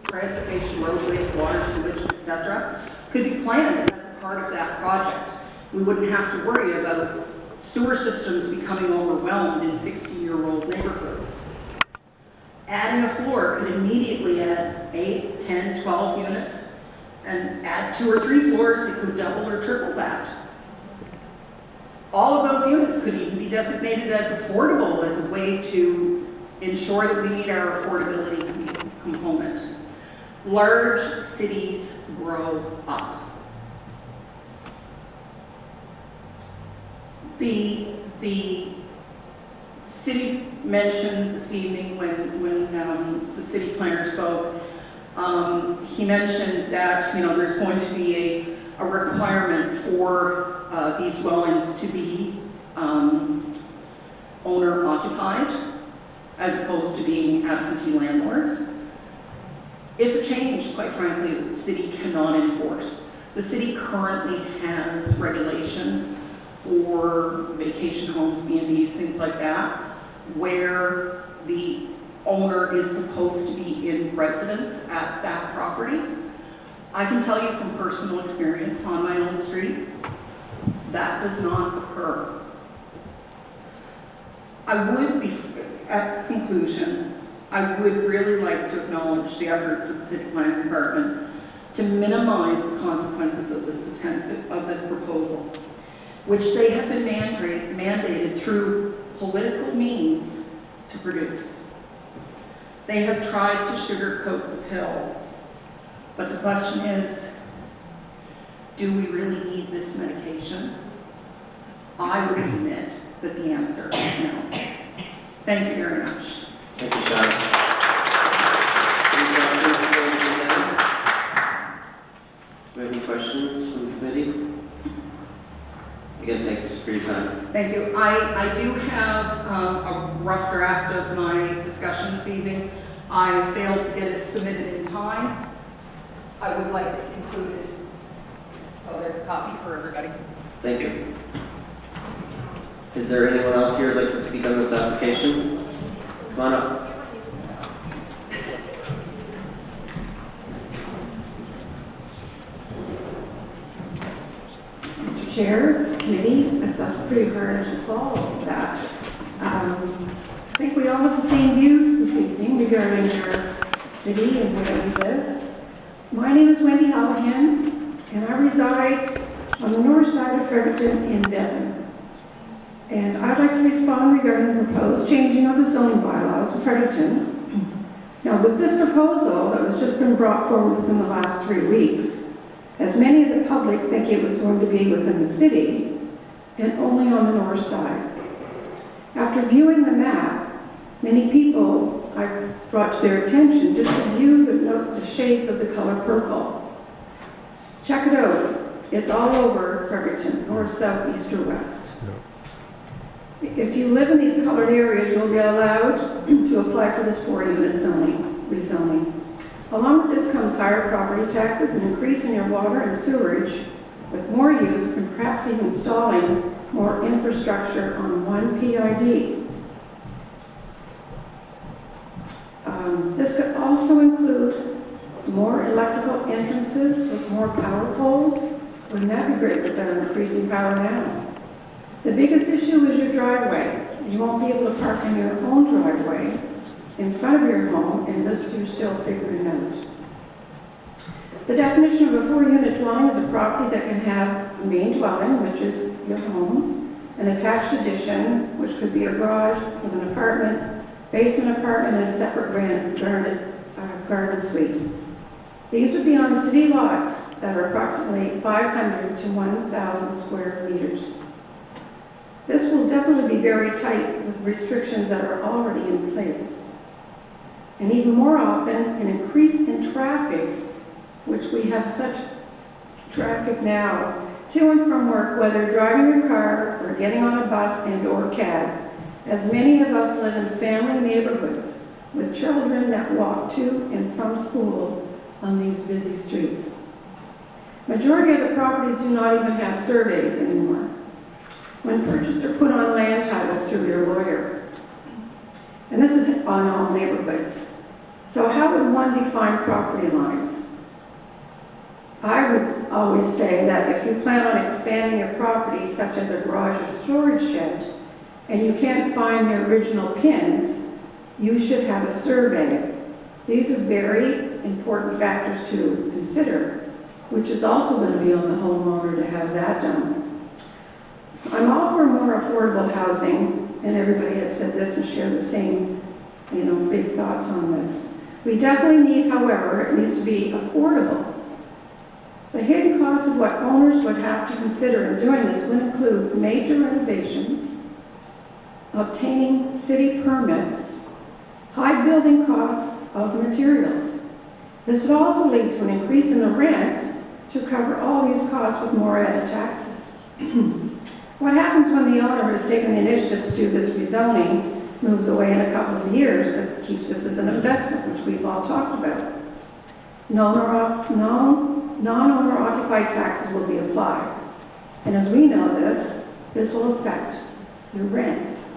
transportation, roadways, water, sewage, etc., could be planned as a part of that project. We wouldn't have to worry about sewer systems becoming overwhelmed in 60-year-old neighborhoods. Adding a floor could immediately add 8, 10, 12 units, and add 2 or 3 floors, it could double or triple that. All of those units could even be designated as affordable as a way to ensure that we meet our affordability component. Large cities grow up. The city mentioned this evening when the city planner spoke, he mentioned that there's going to be a requirement for these dwellings to be owner occupied as opposed to being absentee landlords. It's a change, quite frankly, that the city cannot enforce. The city currently has regulations for vacation homes, B&Bs, things like that, where the owner is supposed to be in residence at that property. I can tell you from personal experience on my own street, that does not occur. I would be, at conclusion, I would really like to acknowledge the efforts of the City Planning Department to minimize the consequences of this proposal, which they have been mandated through political means to produce. They have tried to sugarcoat the pill, but the question is, do we really need this medication? I would submit that the answer is no. Thank you very much. Thank you, Sean. Do we have any questions from the committee? Again, thanks for your time. Thank you. I do have a rough draft of my discussion this evening. I failed to get it submitted in time. I would like it included. So there's a copy for everybody. Thank you. Is there anyone else here who'd like to speak on this application? Come on up. Mr. Chair, committee, I thought pretty hard to follow that. I think we all have the same views this evening regarding our city and where we live. My name is Wendy Hallahan, and I reside on the north side of Fredericton in Devon. And I'd like to respond regarding the proposed changing of the zoning bylaws of Fredericton. Now, with this proposal that has just been brought forward within the last 3 weeks, as many of the public think it was going to be within the city and only on the north side. After viewing the map, many people I brought to their attention just to view the shades of the color purple. Check it out. It's all over Fredericton, north, south, east, or west. If you live in these colored areas, you'll be allowed to apply for this 4-unit rezoning. Along with this comes higher property taxes, an increase in your water and sewerage, with more use and perhaps even installing more infrastructure on one PID. This could also include more electrical entrances with more power poles. Wouldn't that be great with our increasing power now? The biggest issue is your driveway. You won't be able to park in your own driveway in front of your home, and this you're still figuring out. The definition of a 4-unit dwelling is a property that can have a main dwelling, which is your home, an attached addition, which could be a garage with an apartment, basement apartment, and a separate garden suite. These would be on city lots that are approximately 500 to 1,000 square meters. This will definitely be very tight with restrictions that are already in place. And even more often, an increase in traffic, which we have such traffic now, to and from work, whether driving your car or getting on a bus and or cab, as many of us live in family neighborhoods with children that walk to and from school on these busy streets. Majority of the properties do not even have surveys anymore. When purchased or put on land titles through your lawyer. And this is on all neighborhoods. So how would one define property lines? I would always say that if you plan on expanding your property, such as a garage or storage shed, and you can't find the original pins, you should have a survey. These are very important factors to consider, which is also going to be on the homeowner to have that done. I'm all for more affordable housing, and everybody has said this and shared the same, big thoughts on this. We definitely need, however, it needs to be affordable. The hidden costs of what owners would have to consider in doing this would include major renovations, obtaining city permits, high building costs of materials. This would also lead to an increase in the rents to cover all these costs with more added taxes. What happens when the owner has taken the initiative to do this rezoning, moves away in a couple of years, but keeps this as an investment, which we've all talked about? Non-owner occupied taxes will be applied. And as we know this will affect your rents.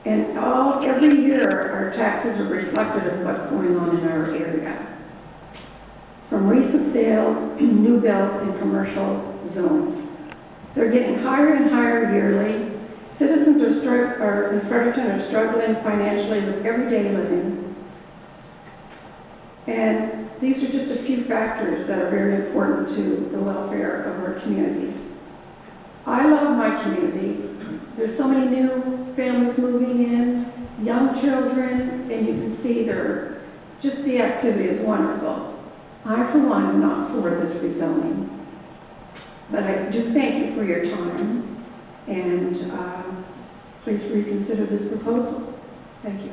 And every year, our taxes are reflective of what's going on in our area. From recent sales, new builds, and commercial zones. They're getting higher and higher yearly. Citizens in Fredericton are struggling financially with everyday living. And these are just a few factors that are very important to the welfare of our communities. I love my community. There's so many new families moving in, young children, and you can see the activity is wonderful. I, for one, am not for this rezoning. But I do thank you for your time, and please reconsider this proposal. Thank you.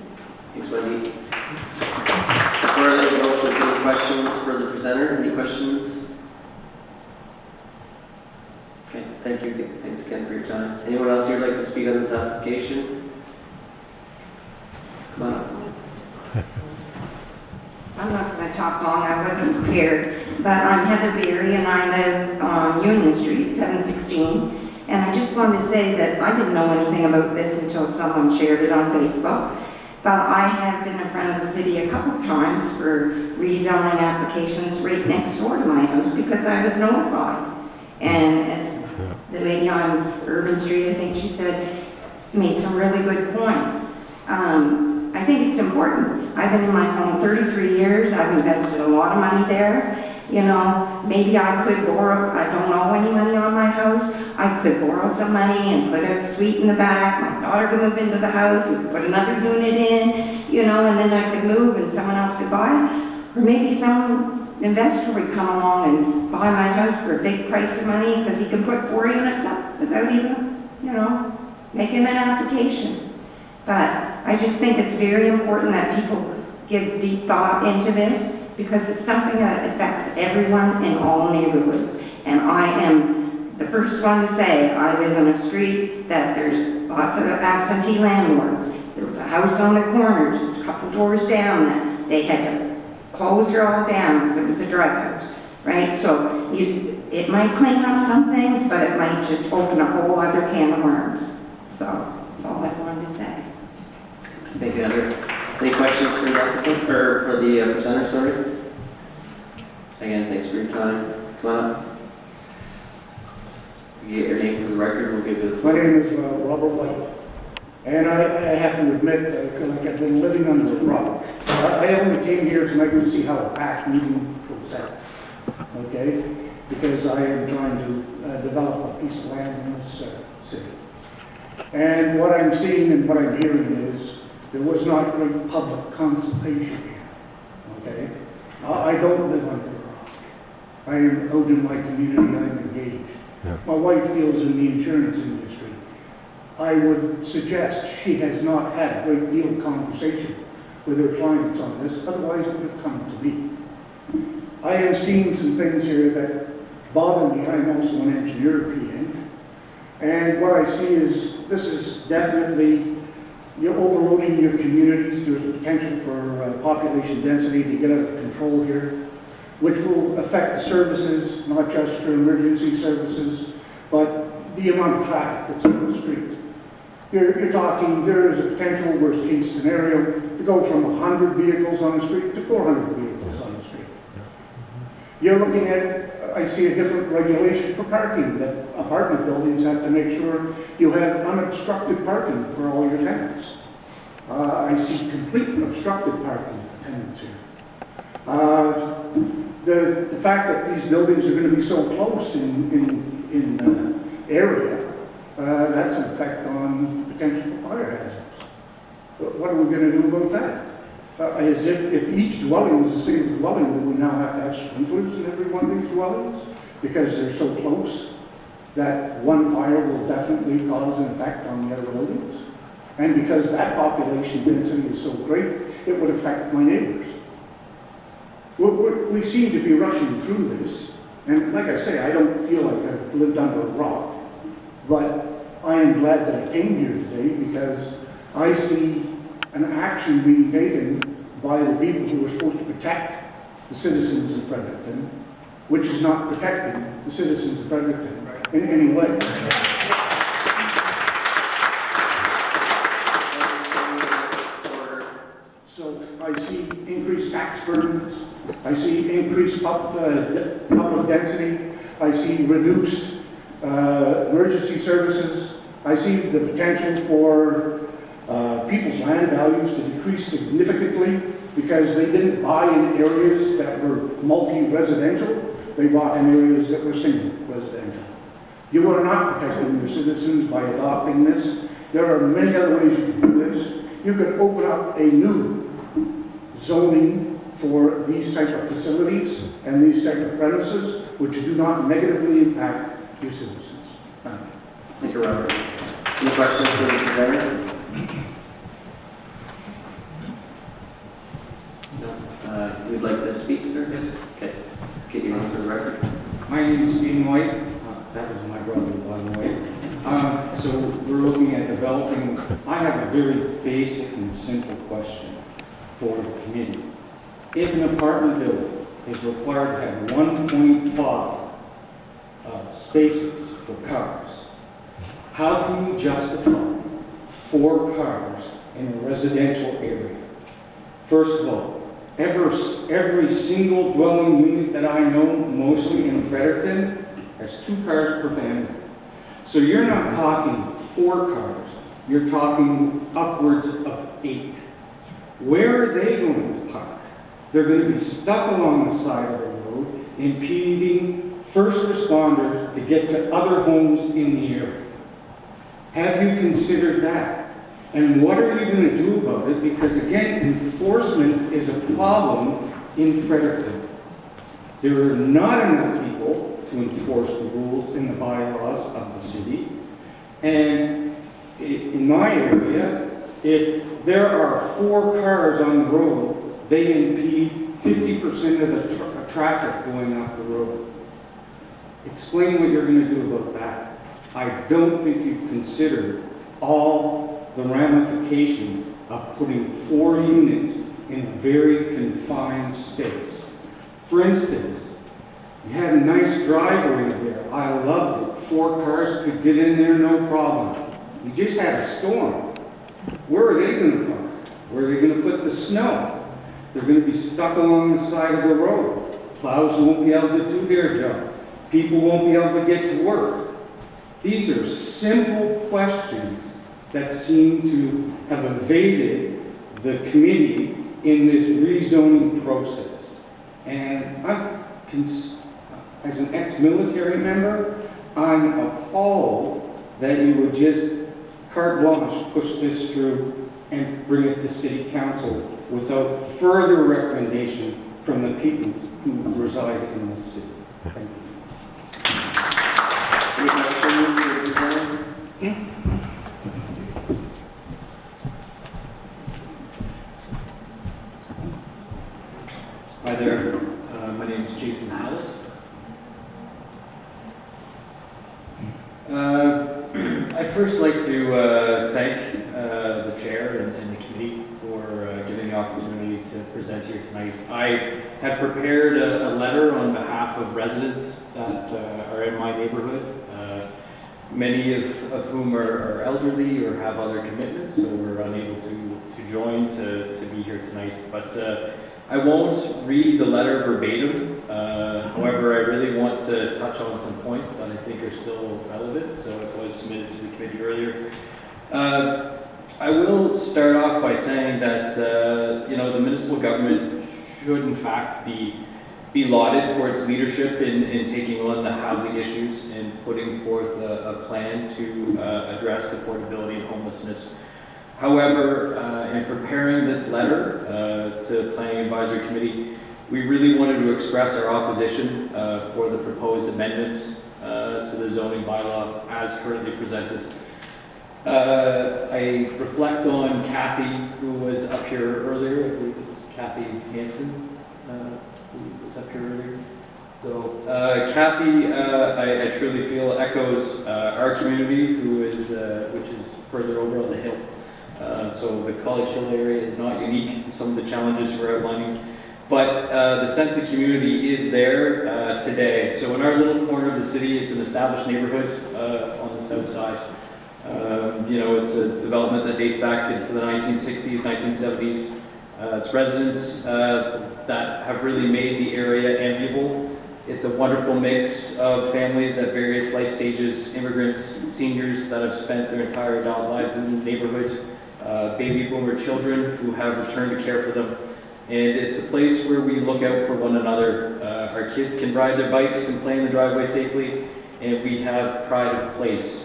Thanks, Wendy. Before I let you go, if there's any questions for the presenter, any questions? Okay, thank you. Thanks again for your time. Anyone else here would like to speak on this application? Come on up. I'm not going to talk long, I wasn't prepared, but I'm Heather Beery and I live on Union Street, 716, and I just wanted to say that I didn't know anything about this until someone shared it on Facebook, but I have been in front of the city a couple of times for rezoning applications right next door to my house because I was notified. And as the lady on Urban Street, I think she said, made some really good points. I think it's important. I've been in my home 33 years. I've invested a lot of money there. Maybe I could borrow, I don't owe any money on my house. I could borrow some money and put a suite in the back. My daughter could move into the house. We could put another unit in, and then I could move and someone else could buy it. Or maybe some investor would come along and buy my house for a big price of money because he can put 4 units up without even, making an application. But I just think it's very important that people give deep thought into this because it's something that affects everyone in all neighborhoods. And I am the first one to say I live on a street that there's lots of absentee landlords. There was a house on the corner just a couple doors down that they had to close her all down because it was a drug house, right? So it might clean up some things, but it might just open a whole other can of worms. So that's all I wanted to say. Thank you, Heather. Any questions for the applicant, or for the presenter, sorry? Again, thanks for your time. Come on up. You get your name for the record, we'll give you the My floor. name is Robert White, and I have to admit, I feel like I've been living under a rock. I only came here tonight to see how a PAC meeting goes out, okay? Because I am trying to develop a piece of land in this city. And what I'm seeing and what I'm hearing is there was not great public consultation here, okay? I don't live under a rock. I am out in my community, I'm engaged. Yeah. My wife deals in the insurance industry. I would suggest she has not had a great deal of conversation with her clients on this, otherwise it would have come to me. I am seeing some things here that bother me. I'm also an engineer at PN. And what I see is this is definitely, you're overloading your communities. There's potential for population density to get out of control here, which will affect the services, not just for emergency services, but the amount of traffic that's on the street. You're talking, there is a potential worst case scenario. to go from 100 vehicles on the street to 400 vehicles on the street. You're looking at, I see a different regulation for parking, that apartment buildings have to make sure you have unobstructed parking for all your tenants. I see complete obstructed parking for tenants here. The fact that these buildings are going to be so close in area, that's an effect on potential fire hazards. But what are we going to do about that? As if each dwelling is a single dwelling, do we now have to have sprinklers in every one of these dwellings? Because they're so close that one fire will definitely cause an effect on the other buildings. And because that population density is so great, it would affect my neighbors. We seem to be rushing through this, and like I say, I don't feel like I've lived under a rock, but I am glad that I came here today because I see an action being taken by the people who are supposed to protect the citizens of Fredericton, which is not protecting the citizens of Fredericton in any way. So I see increased tax burdens, I see increased public density, I see reduced emergency services, I see the potential for people's land values to decrease significantly because they didn't buy in areas that were multi-residential, they bought in areas that were single residential. You are not protecting your citizens by adopting this. There are many other ways you can do this. You could open up a new zoning for these type of facilities and these type of premises which do not negatively impact your citizens. Thank you, Robert. Any questions for the presenter? No. You'd like to speak, sir? Yes. Okay. Get your name for the record. My name is Stephen White. That was my brother, by the way. So we're looking at developing. I have a very basic and simple question for the committee. If an apartment building is required to have 1.5 spaces for cars, how can you justify 4 cars in a residential area? First of all, every single dwelling unit that I know, mostly in Fredericton, has 2 cars per family. So you're not talking 4 cars, you're talking upwards of 8. Where are they going to park? They're going to be stuck along the side of the road, impeding first responders to get to other homes in the area. Have you considered that? And what are you going to do about it? Because again, enforcement is a problem in Fredericton. There are not enough people to enforce the rules in the bylaws of the city. And in my area, if there are 4 cars on the road, they impede 50% of the traffic going up the road. Explain what you're going to do about that. I don't think you've considered all the ramifications of putting 4 units in a very confined space. For instance, you had a nice driveway there. I loved it. 4 cars could get in there, no problem. You just had a storm. Where are they going to park? Where are they going to put the snow? They're going to be stuck along the side of the road. Plows won't be able to do their job. People won't be able to get to work. These are simple questions that seem to have evaded the committee in this rezoning process. And as an ex-military member, I'm appalled that you would just carte blanche push this through and bring it to City Council without further recommendation from the people who reside in the city. Thank you. Any questions for the presenter? Hi there, my name is Jason Hallett. I'd first like to thank the chair and the committee for giving the opportunity to present here tonight. I have prepared a letter on behalf of residents that are in my neighborhood, many of whom are elderly or have other commitments, so we're unable to joined to be here tonight. But I won't read the letter verbatim. However, I really want to touch on some points that I think are still relevant. So it was submitted to the committee earlier. I will start off by saying that you know, the municipal government should in fact be lauded for its leadership in taking on the housing issues and putting forth a plan to address affordability and homelessness. However, in preparing this letter to the Planning Advisory Committee, we really wanted to express our opposition for the proposed amendments to the zoning bylaw as currently presented. I reflect on Kathy, who was up here earlier. I believe it's Kathy Hansen, who was up here earlier. So Kathy, I truly feel echoes our community, which is further over on the hill. So the College Hill area is not unique to some of the challenges we're outlining, but the sense of community is there today. So in our little corner of the city, it's an established neighborhood on the south side. You know, it's a development that dates back into the 1960s, 1970s. It's residents that have really made the area enviable. It's a wonderful mix of families at various life stages, immigrants, seniors that have spent their entire adult lives in the neighborhood, baby boomer children who have returned to care for them. And it's a place where we look out for one another. Our kids can ride their bikes and play in the driveway safely, and we have pride of place.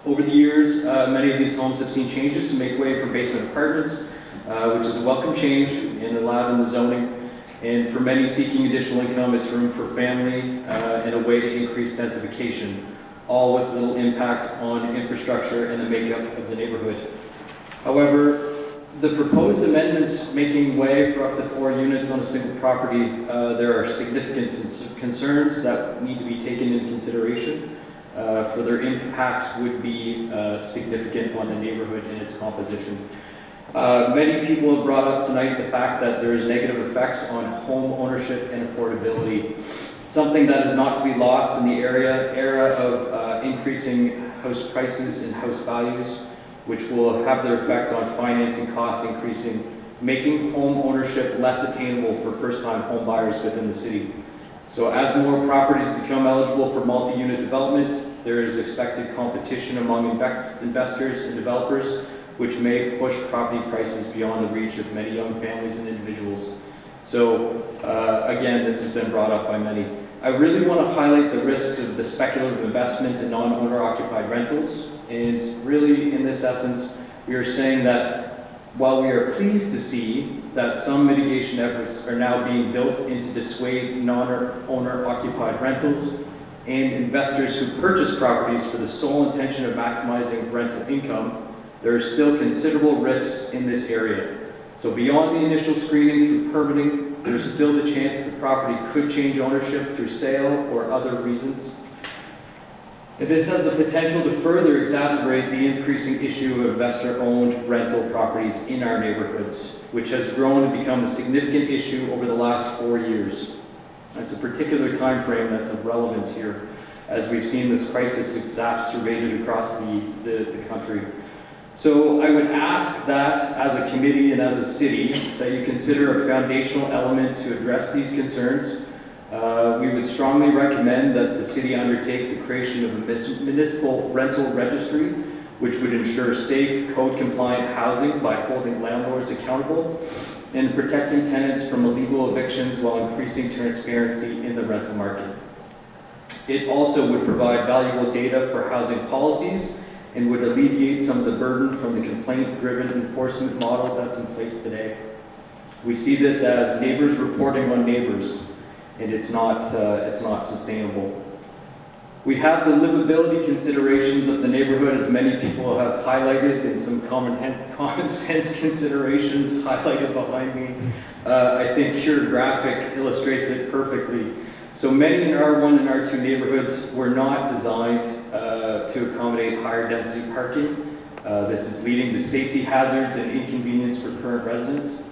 Over the years, many of these homes have seen changes to make way for basement apartments, which is a welcome change and allowed in the zoning. And for many seeking additional income, it's room for family and a way to increase densification, all with little impact on infrastructure and the makeup of the neighborhood. However, the proposed amendments making way for up to 4 units on a single property, there are significant concerns that need to be taken into consideration. For their impacts would be significant on the neighborhood and its composition. Many people have brought up tonight the fact that there is negative effects on home ownership and affordability, something that is not to be lost in the era of increasing house prices and house values, which will have their effect on financing costs increasing, making home ownership less attainable for first-time home buyers within the city. So as more properties become eligible for multi-unit development, there is expected competition among investors and developers, which may push property prices beyond the reach of many young families and individuals. So again, this has been brought up by many. I really want to highlight the risk of the speculative investment in non-owner occupied rentals. And really, in this essence, we are saying that while we are pleased to see that some mitigation efforts are now being built in to dissuade non-owner occupied rentals and investors who purchase properties for the sole intention of maximizing rental income, there are still considerable risks in this area. So beyond the initial screening through permitting, there's still the chance the property could change ownership through sale or other reasons. And this has the potential to further exacerbate the increasing issue of investor-owned rental properties in our neighborhoods, which has grown to become a significant issue over the last 4 years. That's a particular time frame that's of relevance here, as we've seen this crisis exacerbated across the country. So I would ask that, as a committee and as a city, that you consider a foundational element to address these concerns. We would strongly recommend that the city undertake the creation of a municipal rental registry, which would ensure safe, code-compliant housing by holding landlords accountable and protecting tenants from illegal evictions while increasing transparency in the rental market. It also would provide valuable data for housing policies and would alleviate some of the burden from the complaint-driven enforcement model that's in place today. We see this as neighbors reporting on neighbors, and it's not sustainable. We have the livability considerations of the neighborhood, as many people have highlighted, and some common sense considerations highlighted behind me. I think your graphic illustrates it perfectly. So many in R1 and R2 neighborhoods were not designed to accommodate higher density parking. This is leading to safety hazards and inconvenience for current residents.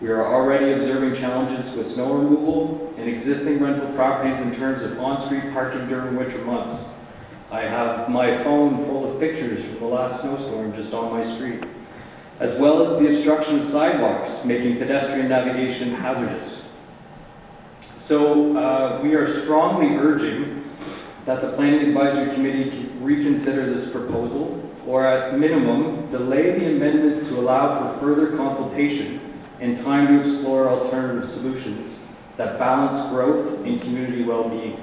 We are already observing challenges with snow removal and existing rental properties in terms of on-street parking during winter months. I have my phone full of pictures from the last snowstorm just on my street. as well as the obstruction of sidewalks, making pedestrian navigation hazardous. So we are strongly urging that the Planning Advisory Committee reconsider this proposal, or at minimum, delay the amendments to allow for further consultation and time to explore alternative solutions that balance growth and community well-being.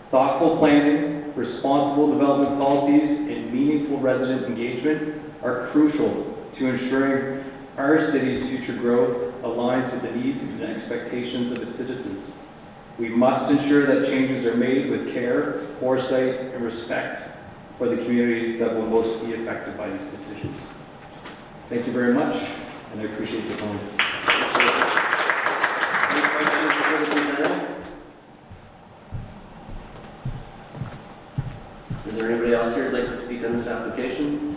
Thoughtful planning, responsible development policies, and meaningful resident engagement are crucial to ensuring our city's future growth aligns with the needs and expectations of its citizens. We must ensure that changes are made with care, foresight, and respect for the communities that will most be affected by these decisions. Thank you very much, and I appreciate the time. Any questions for the presenter? Is there anybody else here who'd like to speak on this application?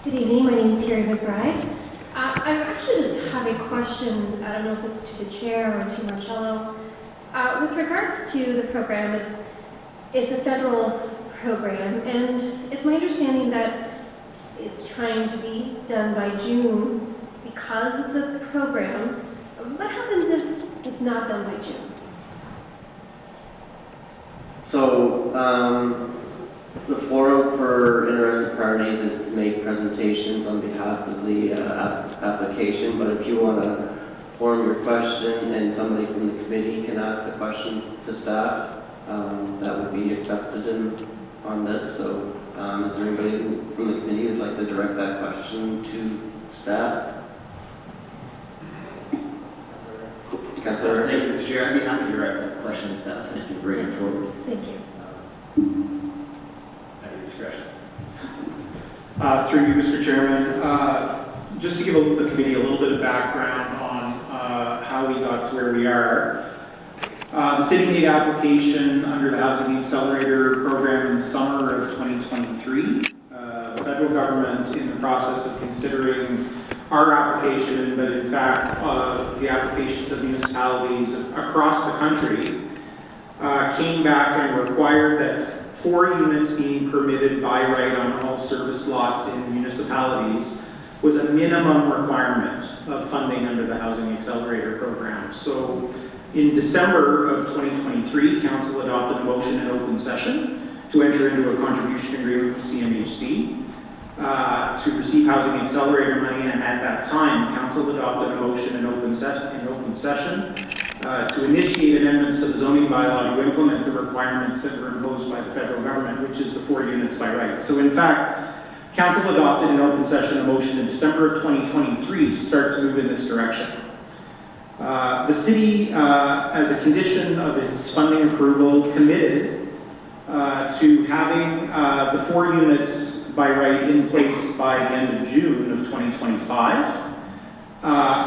Good evening, my name is Carrie McBride. I actually just have a question, I don't know if it's to the chair or to Marcello. With regards to the program, it's a federal program, and it's my understanding that it's trying to be done by June because of the program. What happens if it's not done by June? So, the forum for interested parties is to make presentations on behalf of the application, but if you want to form your question and somebody from the committee can ask the question to staff, that would be accepted on this. So is there anybody from the committee who'd like to direct that question to staff? Councilor? Thank you, Mr. Chair. I'd be happy to direct that question to staff. Thank you for bringing it forward. Thank you. At your discretion. Through you, Mr. Chairman, just to give the committee a little bit of background on how we got to where we are. The city made application under the Housing Accelerator program in the summer of 2023. The federal government, in the process of considering our application, but in fact the applications of municipalities across the country, came back and required that 4 units being permitted by right on all service lots in municipalities was a minimum requirement of funding under the Housing Accelerator program. So in December of 2023, Council adopted a motion in open session to enter into a contribution agreement with CMHC to receive Housing Accelerator money, and at that time, Council adopted a motion in open session to initiate amendments to the zoning bylaw to implement the requirements that were imposed by the federal government, which is the 4 units by right. So in fact, Council adopted in open session a motion in December of 2023 to start to move in this direction. The city, as a condition of its funding approval, committed to having the 4 units by right in place by the end of June of 2025.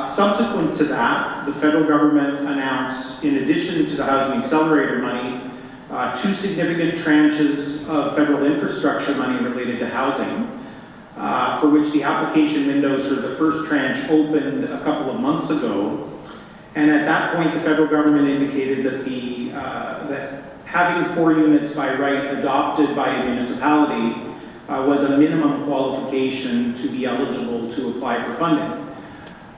Subsequent to that, the federal government announced, in addition to the Housing Accelerator money, 2 significant tranches of federal infrastructure money related to housing, for which the application windows for the first tranche opened a couple of months ago. And at that point, the federal government indicated that that having 4 units by right adopted by a municipality was a minimum qualification to be eligible to apply for funding.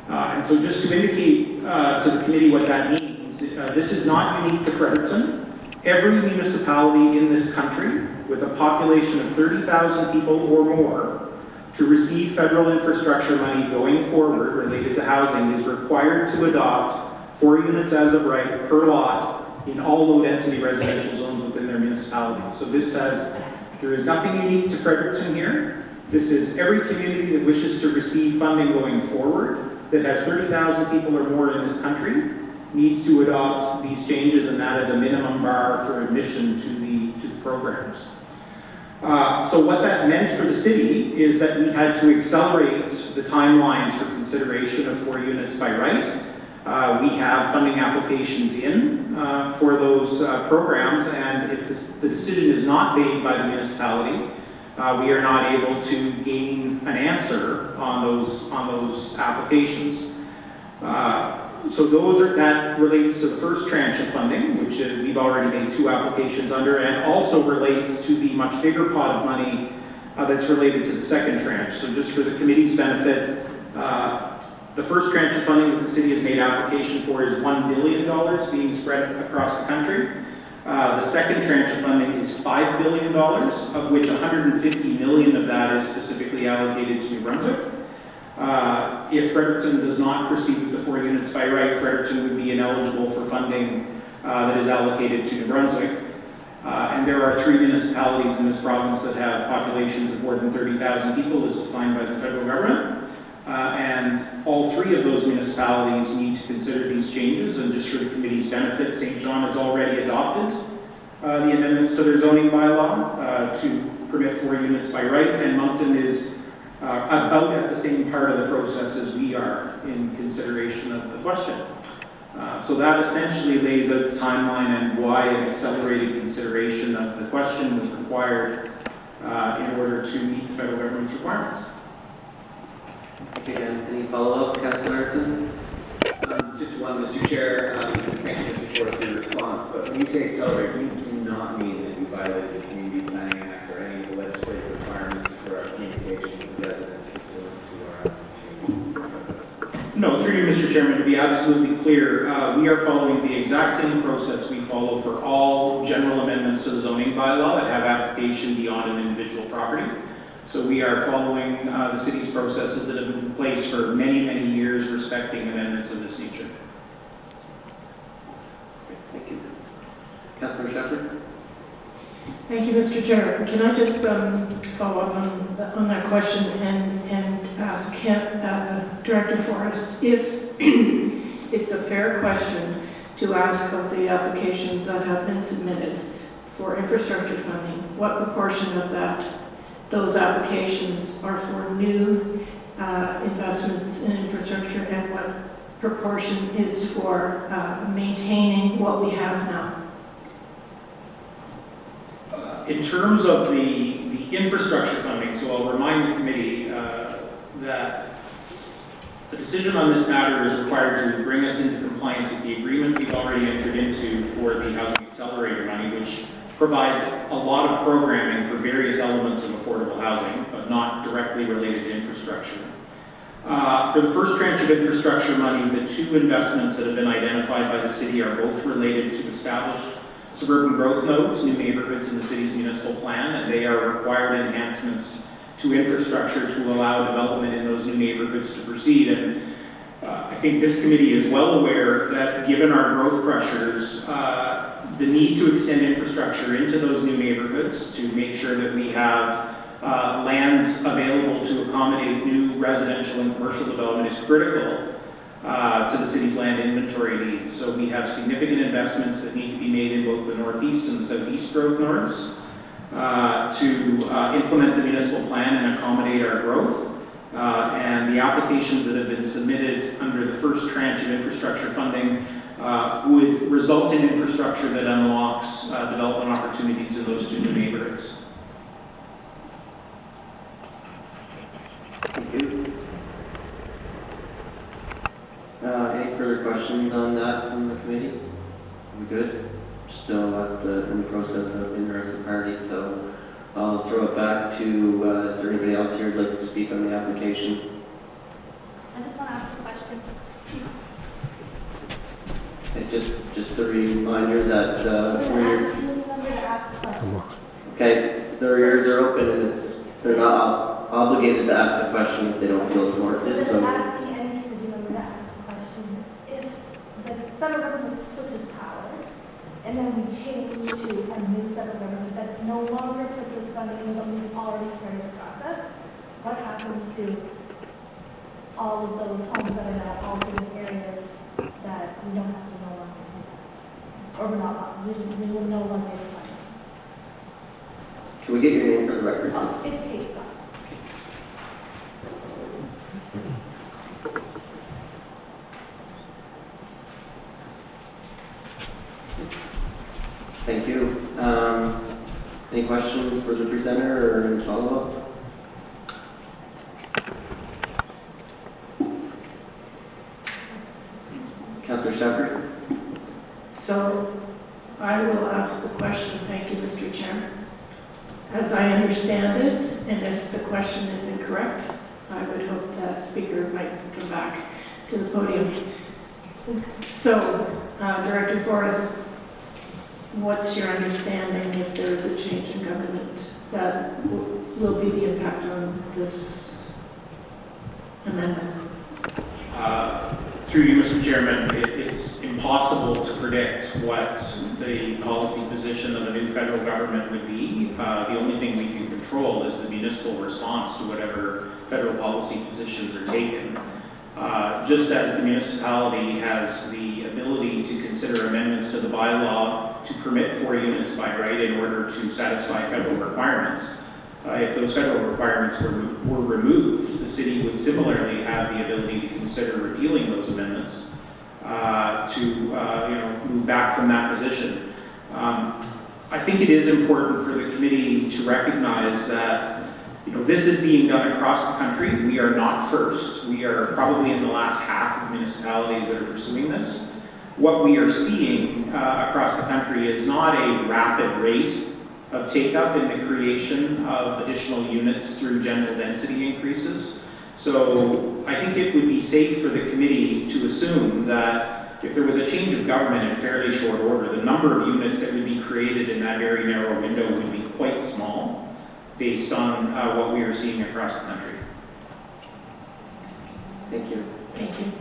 And so just to indicate to the committee what that means, this is not unique to Fredericton. Every municipality in this country with a population of 30,000 people or more to receive federal infrastructure money going forward related to housing is required to adopt 4 units as of right per lot in all low-density residential zones within their municipality. So this says there is nothing unique to Fredericton here. This is every community that wishes to receive funding going forward that has 30,000 people or more in this country needs to adopt these changes, and that is a minimum bar for admission to the programs. So what that meant for the city is that we had to accelerate the timelines for consideration of 4 units by right. We have funding applications in for those programs, and if the decision is not made by the municipality, we are not able to gain an answer on those applications. So that relates to the first tranche of funding, which we've already made 2 applications under, and also relates to the much bigger pot of money that's related to the second tranche. So just for the committee's benefit, the first tranche of funding that the city has made application for is $1 billion being spread across the country. The second tranche of funding is $5 billion, of which $150 million of that is specifically allocated to New Brunswick. If Fredericton does not proceed with the 4 units by right, Fredericton would be ineligible for funding that is allocated to New Brunswick. And there are 3 municipalities in this province that have populations of more than 30,000 people, as defined by the federal government. And all 3 of those municipalities need to consider these changes, and just for the committee's benefit, St. John has already adopted the amendments to their zoning bylaw to permit 4 units by right, and Moncton is about at the same part of the process as we are in consideration of the question. So that essentially lays out the timeline and why an accelerated consideration of the question was required in order to meet the federal government's requirements. Okay, any follow-up, Councillor Ayrton? Just one, Mr. Chair, thank you, Mr. Ford, for your response, but when you say accelerate, you do not mean that you violate the Community Planning Act or any of the legislative requirements for our communication with residents pursuant to our application process. No, through you, Mr. Chairman, to be absolutely clear, we are following the exact same process we follow for all general amendments to the zoning bylaw that have application beyond an individual property. So we are following the city's processes that have been in place for many, many years respecting amendments of this nature. Thank you. Councillor Shepherd? Thank you, Mr. Chair. Can I just follow up on that question and ask Director Forrest if it's a fair question to ask of the applications that have been submitted for infrastructure funding, what proportion of those applications are for new investments in infrastructure and what proportion is for maintaining what we have now? In terms of the infrastructure funding, so I'll remind the committee that the decision on this matter is required to bring us into compliance with the agreement we've already entered into for the Housing Accelerator money, which provides a lot of programming for various elements of affordable housing, but not directly related to infrastructure. For the first tranche of infrastructure money, the 2 investments that have been identified by the city are both related to established suburban growth nodes, new neighborhoods in the city's municipal plan, and they are required enhancements to infrastructure to allow development in those new neighborhoods to proceed. And I think this committee is well aware that given our growth pressures, the need to extend infrastructure into those new neighborhoods to make sure that we have lands available to accommodate new residential and commercial development is critical to the city's land inventory needs. So we have significant investments that need to be made in both the northeast and the southeast growth nodes to implement the municipal plan and accommodate our growth. And the applications that have been submitted under the first tranche of infrastructure funding would result in infrastructure that unlocks development opportunities in those 2 new neighborhoods. Thank you. Any further questions on that from the committee? We good? Still in the process of interested parties, so I'll throw it back to, is there anybody else here who'd like to speak on the application? I just want to ask a question. Okay, just a reminder that okay, their ears are open and they're not obligated to ask the question if they don't feel it's warranted. So Asking any committee member to ask the question, if the federal government switches power and then we change to a new federal government that no longer puts this funding in, but we've already started the process, what happens to all of those homes that are now all in areas that we don't have to no longer do that? Or we will no longer fund. can we get your name for the record? It's Kate Scott. Thank you. Any questions for the presenter or any follow-up? Shepherd. So I will ask the question, thank you, Mr. Chair. As I understand it, and if the question is incorrect, I would hope that speaker might come back to the podium. So, Director Forrest, what's your understanding if there is a change in government that will be the impact on this amendment? Through you, Mr. Chairman, it's impossible to predict what the policy position of a new federal government would be. The only thing we can control is the municipal response to whatever federal policy positions are taken. Just as the municipality has the ability to consider amendments to the bylaw to permit 4 units by right in order to satisfy federal requirements, if those federal requirements were removed, the city would similarly have the ability to consider repealing those amendments to move back from that position. I think it is important for the committee to recognize that this is being done across the country. We are not first. We are probably in the last half of municipalities that are pursuing this. What we are seeing across the country is not a rapid rate of take-up in the creation of additional units through general density increases. So I think it would be safe for the committee to assume that if there was a change of government in fairly short order, the number of units that would be created in that very narrow window would be quite small based on what we are seeing across the country. Thank you. Thank you.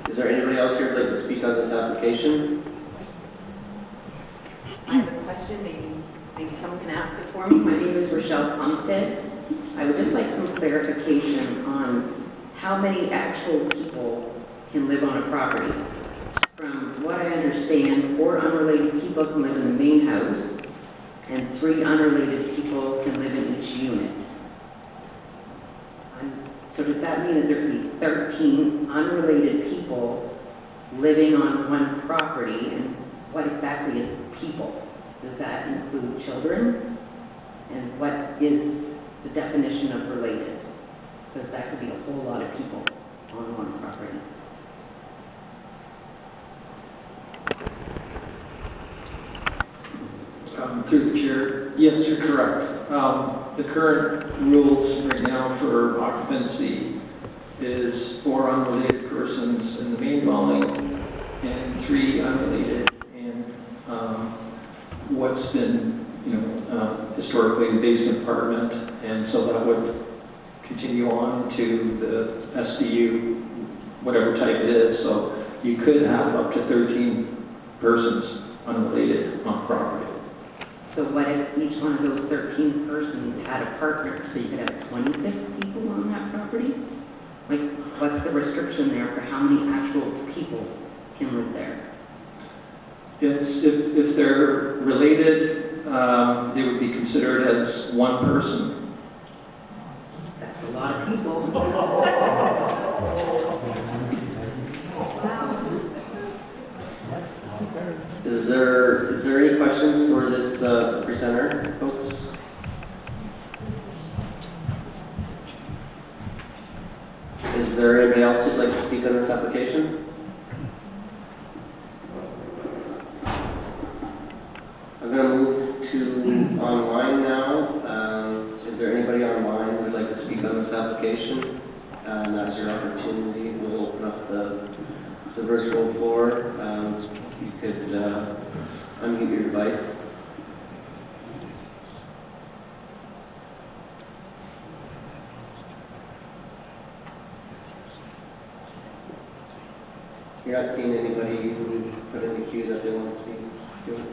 Is there anybody else here who'd like to speak on this application? I have a question, maybe someone can ask it for me. My name is Rochelle Plumstead. I would just like some clarification on how many actual people can live on a property. From what I understand, 4 unrelated people can live in the main house, and 3 unrelated people can live in each unit. So does that mean that there can be 13 unrelated people living on one property? And what exactly is people? Does that include children? And what is the definition of related? Because that could be a whole lot of people on one property. Through the chair, yes, you're correct. The current rules right now for occupancy is 4 unrelated persons in the main dwelling and 3 unrelated in what's been, historically the basement apartment, and so that would continue on to the SDU, whatever type it is. So you could have up to 13 persons unrelated on property. So what if each one of those 13 persons had a partner? So you could have 26 people on that property? Like, what's the restriction there for how many actual people can live there? It's, if they're related, they would be considered as one person. That's a lot of people. Is there any questions for this presenter, folks? Is there anybody else who'd like to speak on this application? I'm going to move to online now. Is there anybody online who'd like to speak on this application? That's your opportunity. We'll open up the virtual floor. You could unmute your device. You're not seeing anybody who put in the queue that they want to speak? Okay.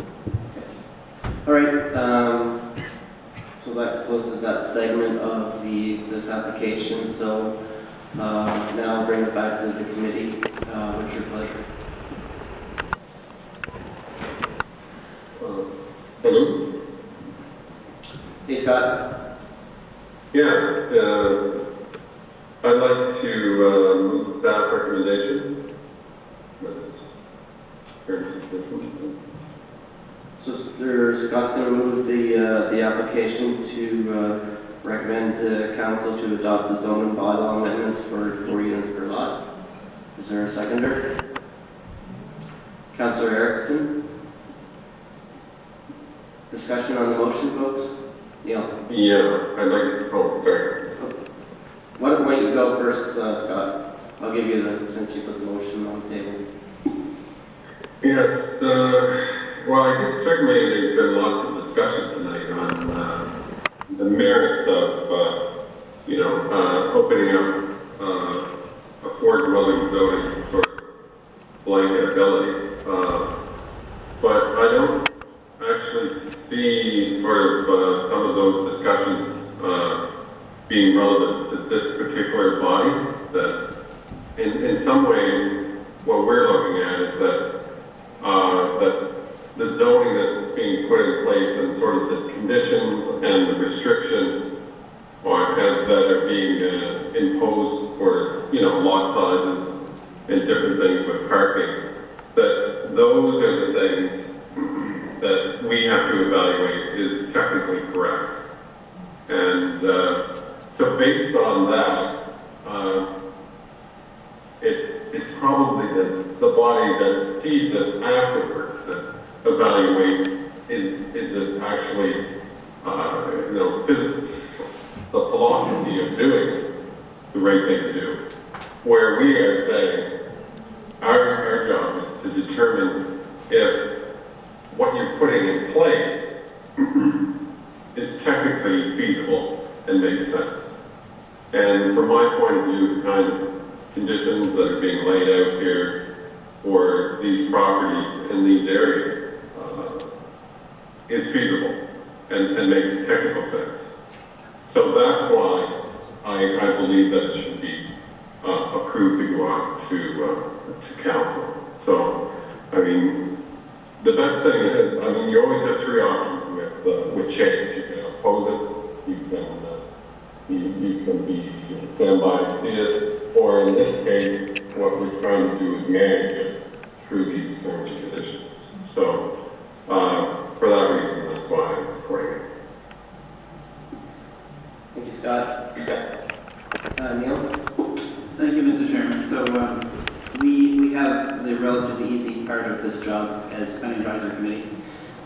All right. So that closes that segment of this application. So now I'll bring it back to the committee. What's your pleasure? Hello? Hey, Scott. Yeah, I'd like to move staff recommendation. So Scott's going to move the application to recommend to council to adopt the zoning bylaw amendments for 4 units per lot. Is there a seconder? Councillor Erickson? Discussion on the motion, folks? Neil? Yeah, I'd like to, oh, sorry. Why don't you go first, Scott? I'll give you the, since you put the motion on the table. Yes, well, I guess certainly there's been lots of discussion tonight on the merits of, opening up affordable zoning sort of blanket ability. But I don't actually see sort of some of those discussions being relevant to this particular body. That in some ways, what we're looking at is that that the zoning that's being put in place and sort of the conditions and the restrictions that are being imposed for, lot sizes and different things with parking, that those are the things that we have to evaluate is technically correct. And so based on that, it's probably the body that sees this afterwards that evaluates is it actually the philosophy of doing this the right thing to do. Where we are saying our job is to determine if what you're putting in place is technically feasible and makes sense. And from my point of view, the kind of conditions that are being laid out here for these properties in these areas is feasible and makes technical sense. So that's why I believe that it should be approved to go on to council. So, I mean, the best thing is, you always have three options with change. You can oppose it, you can be stand by and see it, or in this case, what we're trying to do is manage it through these terms and conditions. So, for that reason, that's why I'm supporting it. Thank you, Scott. Neil? Thank you, Mr. Chairman. So we have the relatively easy part of this job as Planning Advisory Committee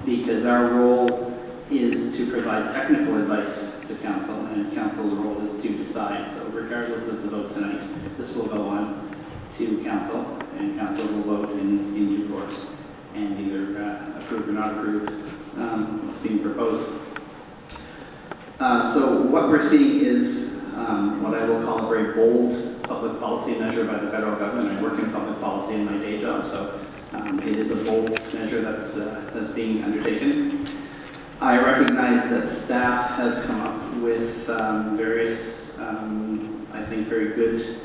because our role is to provide technical advice to council, and council's role is to decide. So regardless of the vote tonight, this will go on to council, and council will vote in due course and either approve or not approve what's being proposed. So what we're seeing is what I will call a very bold public policy measure by the federal government. I work in public policy in my day job, so it is a bold measure that's being undertaken. I recognize that staff has come up with various, I think, very good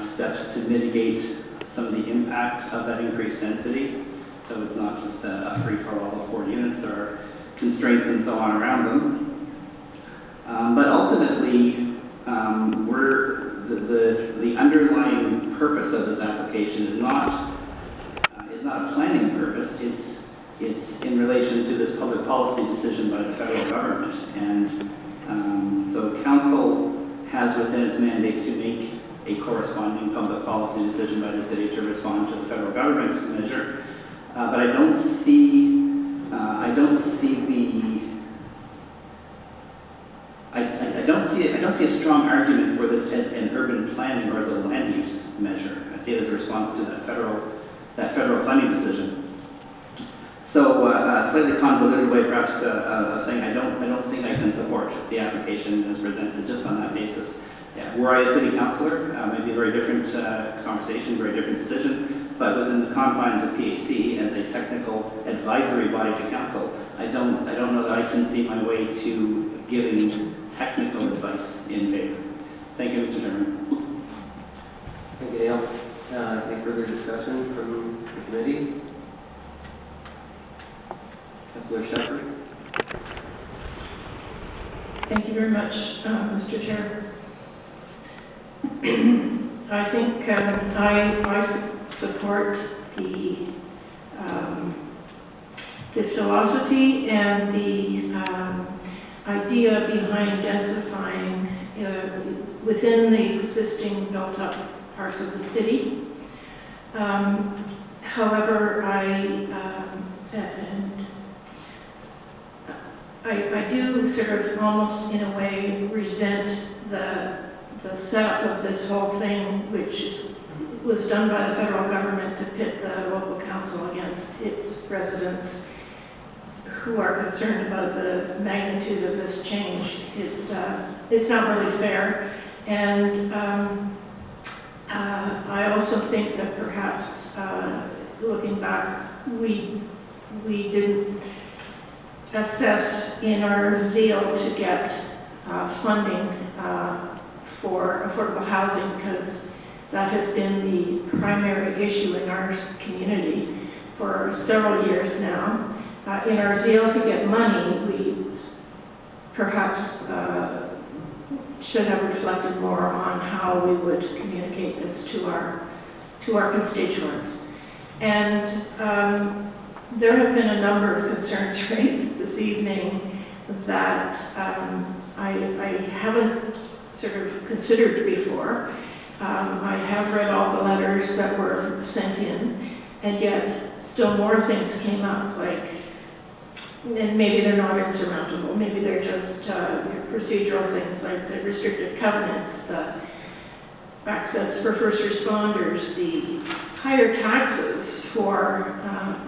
steps to mitigate some of the impact of that increased density. So it's not just a free-for-all of 40 units. There are constraints and so on around them. But ultimately, the underlying purpose of this application is not a planning purpose. It's in relation to this public policy decision by the federal government. And so council has within its mandate to make a corresponding public policy decision by the city to respond to the federal government's measure. But I don't see a strong argument for this as an urban planning or as a land use measure. I see it as a response to that federal funding decision. So a slightly convoluted way, perhaps, of saying I don't think I can support the application as presented just on that basis. Yeah, were I a city councillor, maybe a very different conversation, very different decision. But within the confines of PAC, as a technical advisory body to council, I don't know that I can see my way to giving technical advice in favor. Thank you, Mr. Chairman. Thank you, Neil. Any further discussion from the committee? Councillor Shepherd? Thank you very much, Mr. Chair. I think I support the philosophy and the idea behind densifying within the existing built-up parts of the city. However, I do sort of almost in a way resent the setup of this whole thing, which was done by the federal government to pit the local council against its residents who are concerned about the magnitude of this change. It's not really fair. And I also think that perhaps looking back, we didn't assess in our zeal to get funding for affordable housing, because that has been the primary issue in our community for several years now. In our zeal to get money, we perhaps should have reflected more on how we would communicate this to our constituents. And there have been a number of concerns raised this evening that I haven't sort of considered before. I have read all the letters that were sent in, and yet still more things came up, like, and maybe they're not insurmountable, maybe they're just procedural things like the restrictive covenants, the access for first responders, the higher taxes for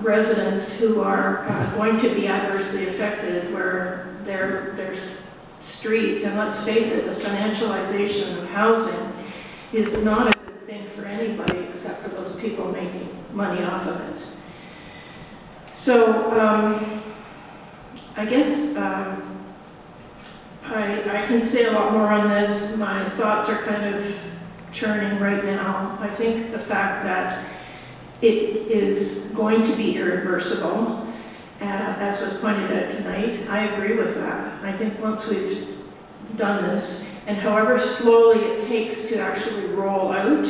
residents who are going to be adversely affected where their streets, and let's face it, the financialization of housing is not a good thing for anybody except for those people making money off of it. So I guess I can say a lot more on this. My thoughts are kind of churning right now. I think the fact that it is going to be irreversible, as was pointed out tonight, I agree with that. I think once we've done this, and however slowly it takes to actually roll out,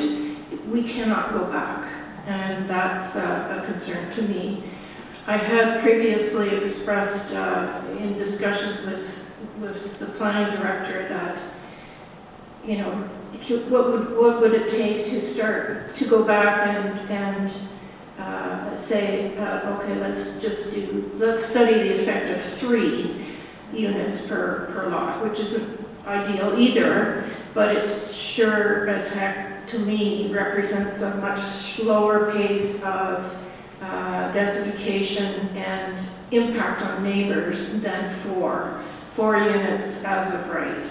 we cannot go back. And that's a concern to me. I had previously expressed in discussions with the planning director that, you know, what would it take to start to go back and say, okay, let's study the effect of 3 units per lot, which isn't ideal either, but it sure as heck to me represents a much slower pace of densification and impact on neighbors than 4 units as of right.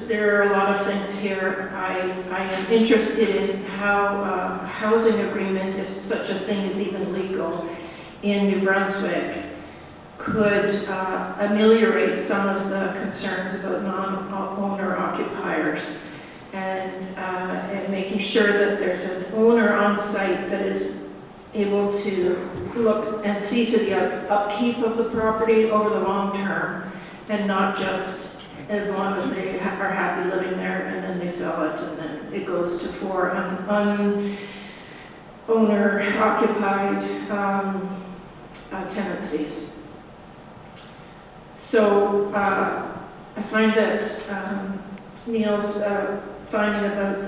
There are a lot of things here. I am interested in how housing agreement, if such a thing is even legal in New Brunswick, could ameliorate some of the concerns about non-owner occupiers, and making sure that there's an owner on site that is able to look and see to the upkeep of the property over the long term, and not just as long as they are happy living there and then they sell it and then it goes to 4 owner occupied tenancies. So I find that Neil's finding about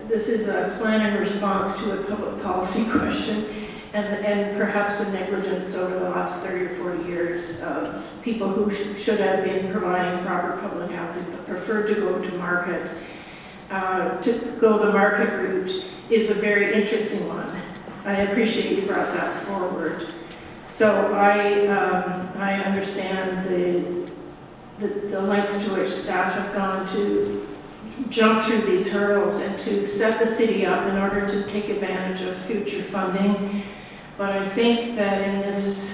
this is a plan in response to a public policy question, and perhaps a negligence over the last 30 or 40 years of people who should have been providing proper public housing but preferred to go to market. To go the market route is a very interesting one. I appreciate you brought that forward. So I understand the lengths to which staff have gone to jump through these hurdles and to set the city up in order to take advantage of future funding. But I think that in this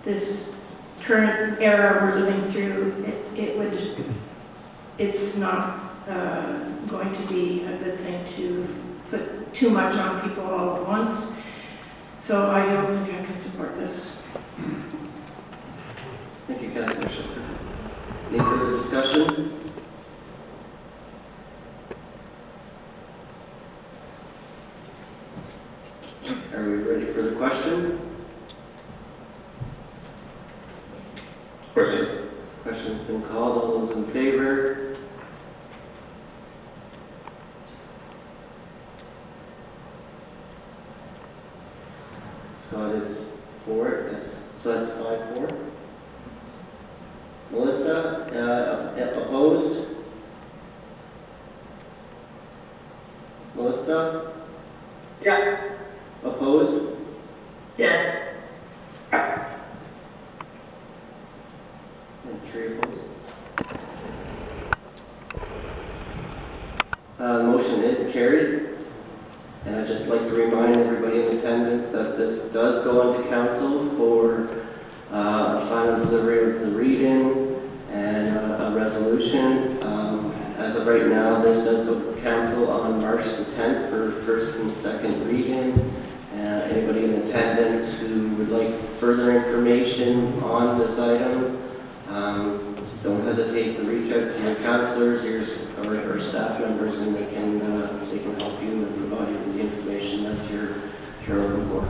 this current era we're living through, it's not going to be a good thing to put too much on people all at once. So I don't think I can support this. Thank you, Councillor Schiffer. Any further discussion? Are we ready for the question? Question. been called. All those in favor? Scott is for it, yes. So that's 5-4. Melissa, opposed? Melissa? Yeah. Opposed? Yes. And 3 opposed. The motion is carried. And I'd just like to remind everybody in attendance that this does go on to council for final delivery of the read-in and a resolution. As of right now, this does go to council on March the 10th for first and second read-in. Anybody in attendance who would like further information on this item, don't hesitate to reach out to your councillors or staff members, and they can help you and provide you with the information that you're looking for.